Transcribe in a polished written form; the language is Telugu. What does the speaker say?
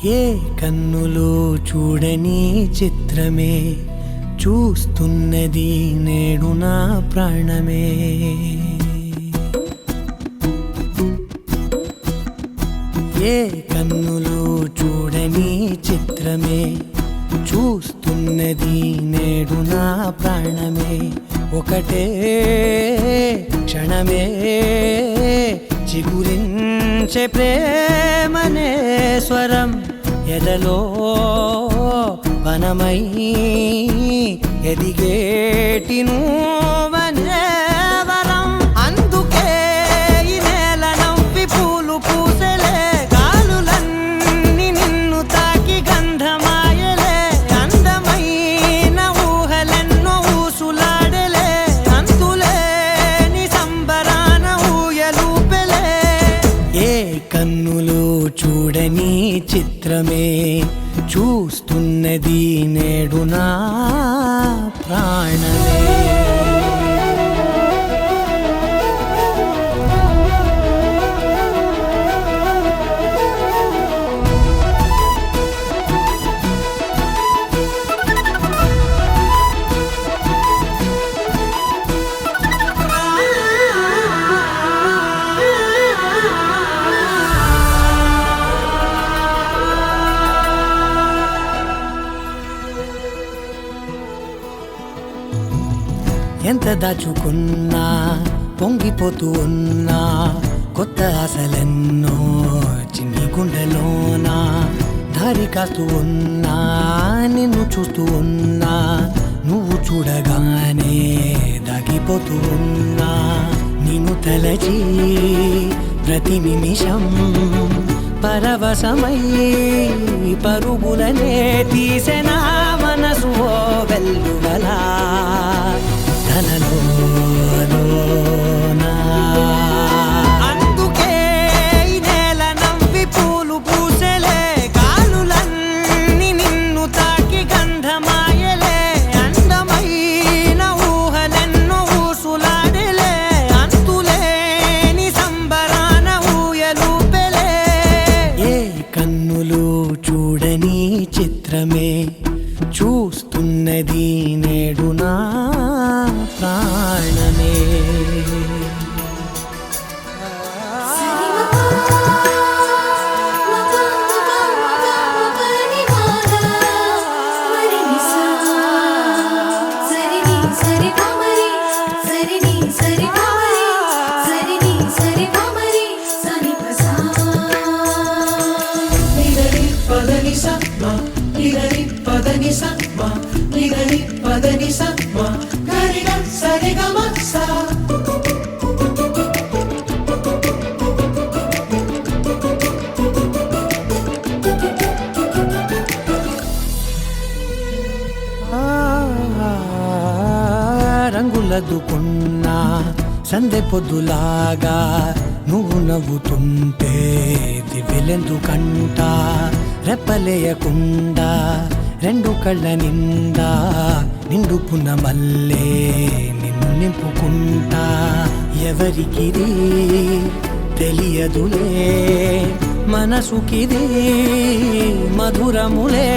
ఏ కన్నులో చూడని చిత్రమే చూస్తున్నది నేడు నా ప్రాణమే. ఏ కన్నులో చూడని చిత్రమే చూస్తున్నది నేడు నా ప్రాణమే. ఒకటే క్షణమే చిగురించే ప్రేమనే స్వరం ఎదలో వనమై ఎదిగేటి నువ్వనే వరం. అందుకే ఈ నేల నవ్వి పూలు పూసెలే, గాలులన్నీ నిన్ను తాకి గంధమాయలే. అందమైన ఊహలెన్నో ఊసులాడలే, అంతులేని సంబరాన ఊయలూపెలే. ఏ కన్నులో చూడని చిత్రమే చూస్తున్నది నేడు నా ప్రాణమే. ఎంత దాచుకున్నా పొంగిపోతూ ఉన్నా, కొత్త ఆశలెన్నో చిన్ని గుండెలోనా దారి కాస్తూ ఉన్నా. నిన్ను చూస్తూ ఉన్నా, నువ్వు చూడగానే దాగిపోతూ ఉన్నా. నిన్ను తలచి ప్రతి నిమిషం పరవశమై పరుగులనే తీసెనా మనసు ఓ వెల్లువలా తనలోనా. అందుకే ఈ నేల నవ్వి పూలు పూసెలే, గాలులన్నీ నిన్ను తాకి గంధమాయలే. అందమైన ఊహలెన్నో ఊసులాడలే, అంతులేని సంబరాన ఊయలూపెలే. ఏ కన్నులు చూడని చిత్రమే చూస్తున్నది నేడు నా ప్రాణమే. రంగులదుకున్నా సందె పొద్దులాగా నువ్వు నవ్వుతుంటే దివ్వెలెందుకంట. రెప్పలేయకుండా రెండు కళ్ళ నిండా నిండుకున్న మల్లే నిన్ను నింపుకుంటా. ఎవరికిది తెలియదులే, మనసుకిది మధురములే.